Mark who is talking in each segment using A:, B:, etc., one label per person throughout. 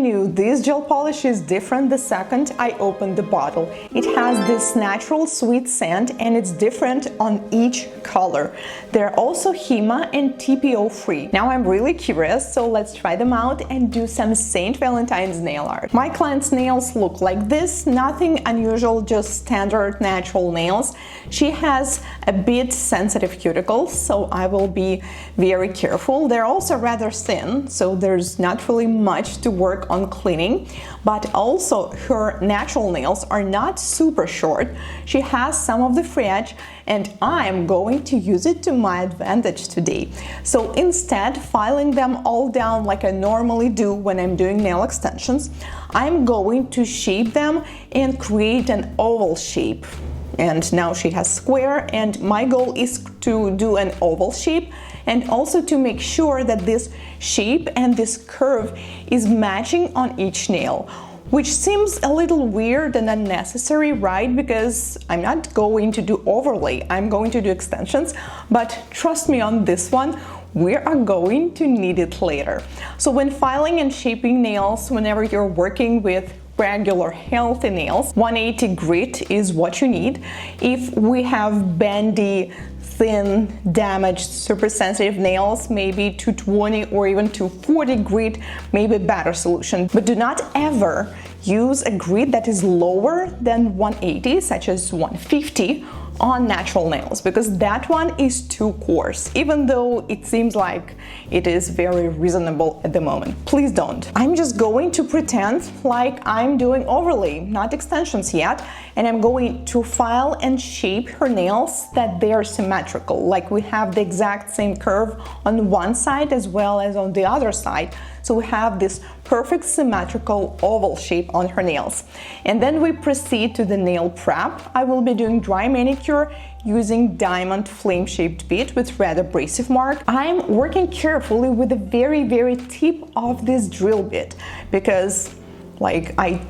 A: knew this gel polish is different the second I opened the bottle. It has this natural sweet scent and it's different on each color. They're also HEMA and TPO free. Now I'm really curious, so let's try them out and do some St. Valentine's nail art. My client's nails look like this, nothing unusual, just standard natural nails. She has a bit sensitive cuticles, so I will be very careful. They're also rather thin, so there's not really much to work on cleaning, but also her natural nails are not super short. She has some of the free edge and I'm going to use it to my advantage today. So instead filing them all down like I normally do when I'm doing nail extensions, I'm going to shape them and create an oval shape. And now she has square, and my goal is to do an oval shape and also to make sure that this shape and this curve is matching on each nail, which seems a little weird and unnecessary, right? Because I'm not going to do overlay, I'm going to do extensions, but trust me on this one, we are going to need it later. So when filing and shaping nails, whenever you're working with regular healthy nails, 180 grit is what you need. If we have bendy, thin, damaged, super sensitive nails, maybe 220 or even 240 grit may be a better solution. But do not ever use a grit that is lower than 180, such as 150, on natural nails, because that one is too coarse, even though it seems like it is very reasonable at the moment. Please don't. I'm just going to pretend like I'm doing overlay, not extensions yet, and I'm going to file and shape her nails that they are symmetrical, like we have the exact same curve on one side as well as on the other side. So we have this perfect symmetrical oval shape on her nails. And then we proceed to the nail prep. I will be doing dry manicure using diamond flame-shaped bit with red abrasive mark. I'm working carefully with the very tip of this drill bit because, like I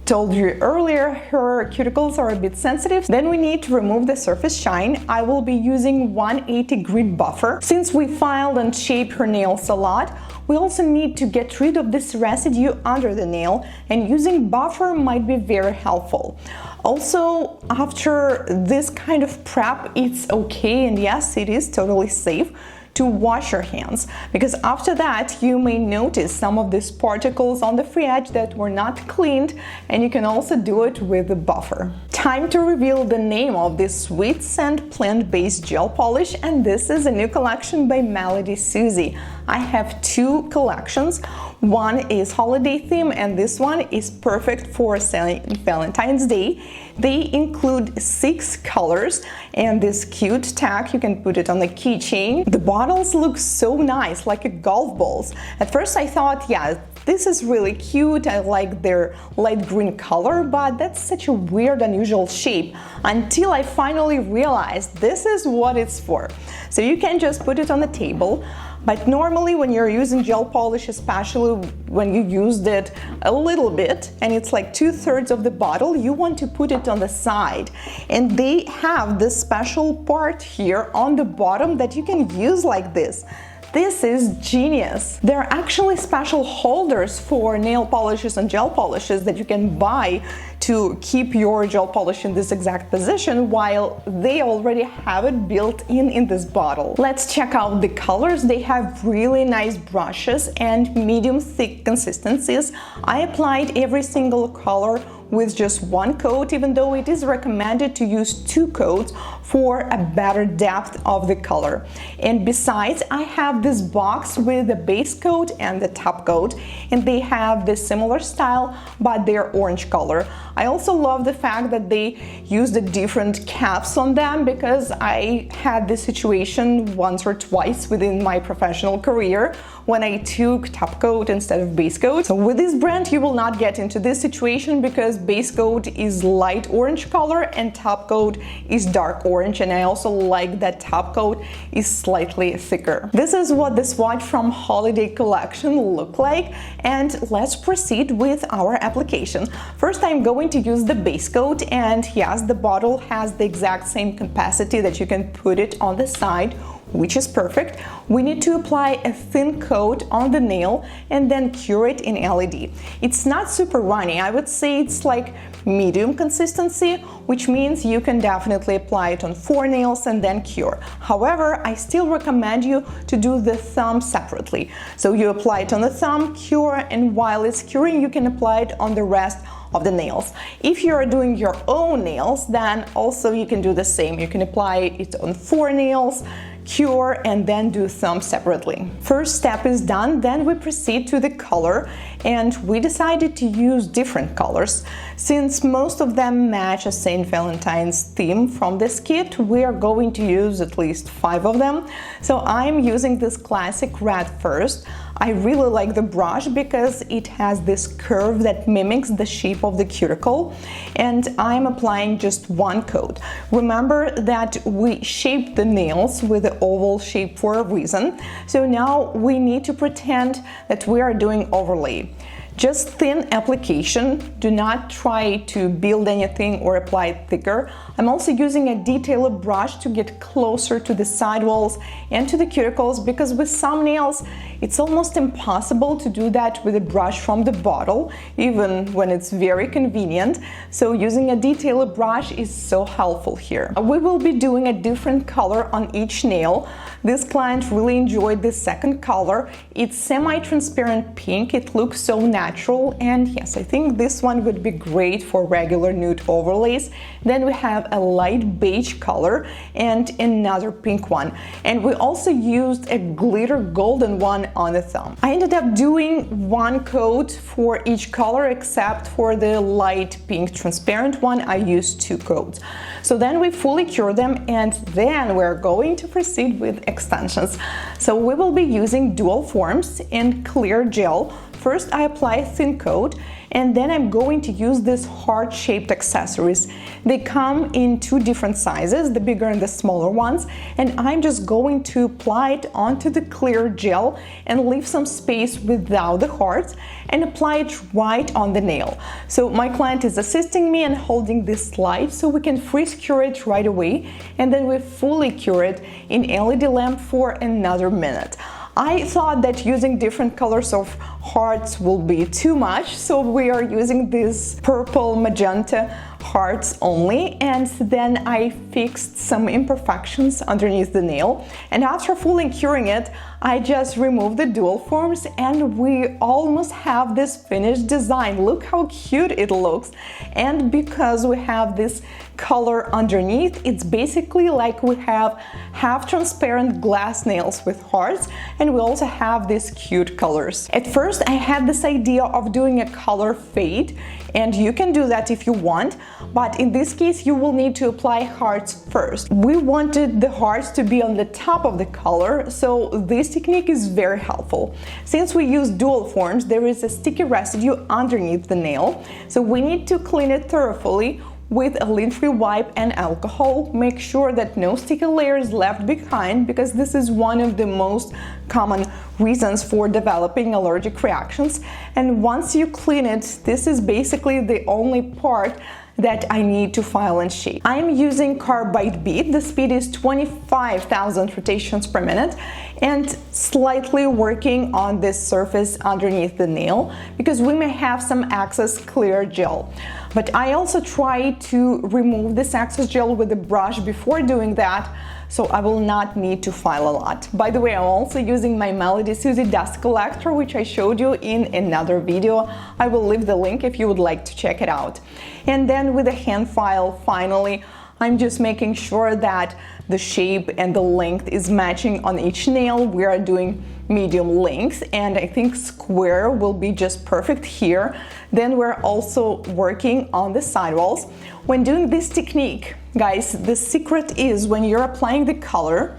A: told you earlier, her cuticles are a bit sensitive. Then we need to remove the surface shine. I will be using 180 grit buffer. Since we filed and shaped her nails a lot, we also need to get rid of this residue under the nail, and using buffer might be very helpful. Also, after this kind of prep, it's okay, and yes, it is totally safe to wash your hands, because after that you may notice some of these particles on the free edge that were not cleaned, and you can also do it with the buffer. Time to reveal the name of this sweet scent plant-based gel polish, and this is a new collection by Melodysusie. I have two collections. One is holiday theme and this one is perfect for Valentine's Day. They include 6 colors and this cute tag, you can put it on the keychain. The bottles look so nice, like a golf balls. At first I thought, yeah, this is really cute, I like their light green color, but that's such a weird, unusual shape, until I finally realized this is what it's for. So you can just put it on the table, but normally when you're using gel polish, especially when you used it a little bit, and it's like 2/3 of the bottle, you want to put it on the side. And they have this special part here on the bottom that you can use like this. This is genius. There are actually special holders for nail polishes and gel polishes that you can buy to keep your gel polish in this exact position, while they already have it built in this bottle. Let's check out the colors. They have really nice brushes and medium thick consistencies. I applied every single color with just one coat, even though it is recommended to use 2 coats for a better depth of the color. And besides, I have this box with the base coat and the top coat, and they have this similar style, but they're orange color. I also love the fact that they use the different caps on them, because I had this situation once or twice within my professional career when I took top coat instead of base coat. So with this brand you will not get into this situation, because base coat is light orange color and top coat is dark orange, and I also like that top coat is slightly thicker. This is what the swatch from holiday collection look like, and let's proceed with our application. First I'm going to use the base coat, and yes, the bottle has the exact same capacity that you can put it on the side which is perfect. We need to apply a thin coat on the nail and then cure it in LED. It's not super runny. I would say it's like medium consistency, which means you can definitely apply it on 4 nails and then cure. However, I still recommend you to do the thumb separately. So you apply it on the thumb, cure, and while it's curing, you can apply it on the rest of the nails. If you are doing your own nails, then also you can do the same. You can apply it on 4 nails, cure, and then do thumb separately. First step is done, then we proceed to the color, and we decided to use different colors. Since most of them match a St. Valentine's theme from this kit, we are going to use at least 5 of them. So I'm using this classic red first. I really like the brush because it has this curve that mimics the shape of the cuticle, and I'm applying just 1 coat. Remember that we shaped the nails with the oval shape for a reason, so now we need to pretend that we are doing overlay. Just thin application, do not try to build anything or apply it thicker. I'm also using a detailer brush to get closer to the sidewalls and to the cuticles, because with some nails it's almost impossible to do that with a brush from the bottle, even when it's very convenient. So using a detailer brush is so helpful here. We will be doing a different color on each nail. This client really enjoyed the second color. It's semi-transparent pink. It looks so natural, and yes, I think this one would be great for regular nude overlays. Then we have a light beige color and another pink one, and we also used a glitter golden one on the thumb. I ended up doing 1 coat for each color, except for the light pink transparent one I used 2 coats. So then we fully cure them, and then we're going to proceed with extensions. So we will be using dual forms and clear gel. First I apply a thin coat, and then I'm going to use these heart-shaped accessories. They come in 2 different sizes, the bigger and the smaller ones, and I'm just going to apply it onto the clear gel and leave some space without the hearts and apply it right on the nail. So my client is assisting me and holding this slide so we can freeze cure it right away, and then we fully cure it in LED lamp for another minute. I thought that using different colors of hearts will be too much, so we are using these purple magenta hearts only, and then I fixed some imperfections underneath the nail, and after fully curing it, I just removed the dual forms, and we almost have this finished design. Look how cute it looks, and because we have this color underneath, it's basically like we have half transparent glass nails with hearts, and we also have these cute colors. At first I had this idea of doing a color fade, and you can do that if you want, but in this case you will need to apply hearts first. We wanted the hearts to be on the top of the color, so this technique is very helpful. Since we use dual forms, there is a sticky residue underneath the nail, so we need to clean it thoroughly with a lint-free wipe and alcohol. Make sure that no sticky layer is left behind, because this is one of the most common reasons for developing allergic reactions. And once you clean it, this is basically the only part that I need to file and shape. I'm using carbide bead. The speed is 25,000 rotations per minute, and slightly working on this surface underneath the nail, because we may have some excess clear gel. But I also try to remove this excess gel with a brush before doing that, so I will not need to file a lot. By the way, I'm also using my Melodysusie dust collector, which I showed you in another video. I will leave the link if you would like to check it out. And then with a hand file, finally, I'm just making sure that the shape and the length is matching on each nail. We are doing medium length, and I think square will be just perfect here. Then we're also working on the sidewalls. When doing this technique, guys, the secret is when you're applying the color,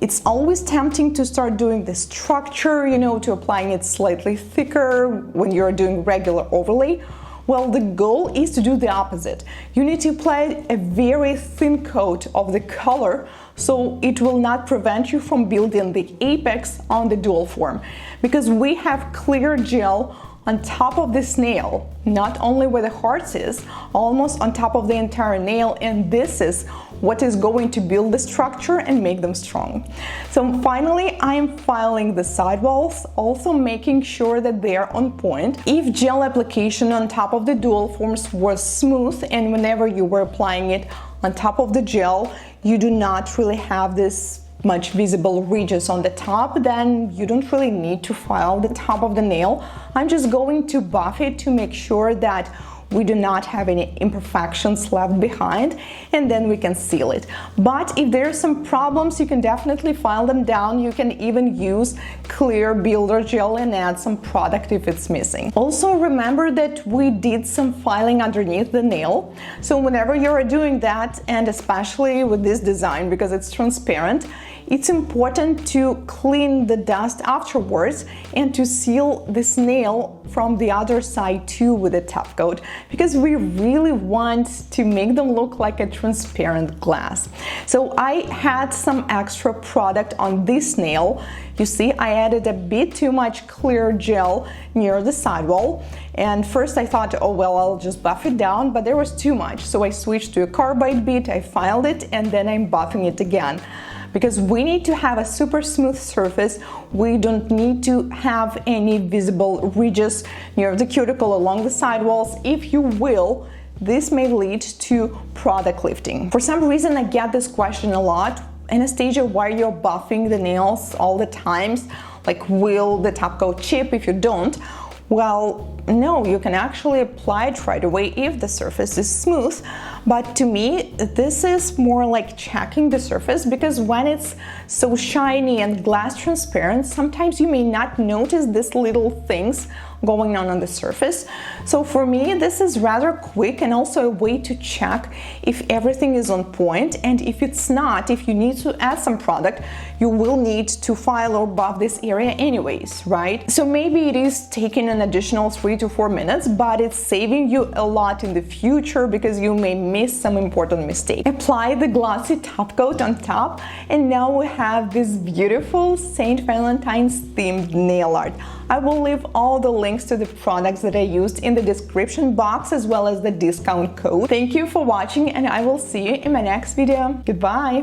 A: it's always tempting to start doing the structure, to applying it slightly thicker when you're doing regular overlay. Well, the goal is to do the opposite. You need to apply a very thin coat of the color, so it will not prevent you from building the apex on the dual form, because we have clear gel on top of this nail, not only where the heart is, almost on top of the entire nail, and this is what is going to build the structure and make them strong. So finally, I am filing the sidewalls, also making sure that they are on point. If gel application on top of the dual forms was smooth, and whenever you were applying it on top of the gel, you do not really have this much visible ridges on the top, then you don't really need to file the top of the nail. I'm just going to buff it to make sure that we do not have any imperfections left behind, and then we can seal it. But if there are some problems, you can definitely file them down. You can even use clear builder gel and add some product if it's missing. Also remember that we did some filing underneath the nail, so whenever you're doing that, and especially with this design because it's transparent, it's important to clean the dust afterwards and to seal this nail from the other side too with a top coat, because we really want to make them look like a transparent glass. So I had some extra product on this nail. You see, I added a bit too much clear gel near the sidewall, and first I thought, oh well, I'll just buff it down, but there was too much, so I switched to a carbide bit, I filed it, and then I'm buffing it again. Because we need to have a super smooth surface, we don't need to have any visible ridges near the cuticle along the sidewalls. If you will, this may lead to product lifting. For some reason, I get this question a lot. Anastasia, why you're buffing the nails all the times? Like, will the top coat chip if you don't? Well, no, you can actually apply it right away if the surface is smooth. But to me, this is more like checking the surface, because when it's so shiny and glass transparent, sometimes you may not notice these little things going on the surface. So for me, this is rather quick and also a way to check if everything is on point, and if it's not, if you need to add some product, you will need to file or buff this area anyways, right? So maybe it is taking an additional 3 to 4 minutes, but it's saving you a lot in the future because you may miss some important mistake. Apply the glossy top coat on top, and now we have this beautiful St. Valentine's themed nail art. I will leave all the links to the products that I used in the description box, as well as the discount code. Thank you for watching, and I will see you in my next video. Goodbye!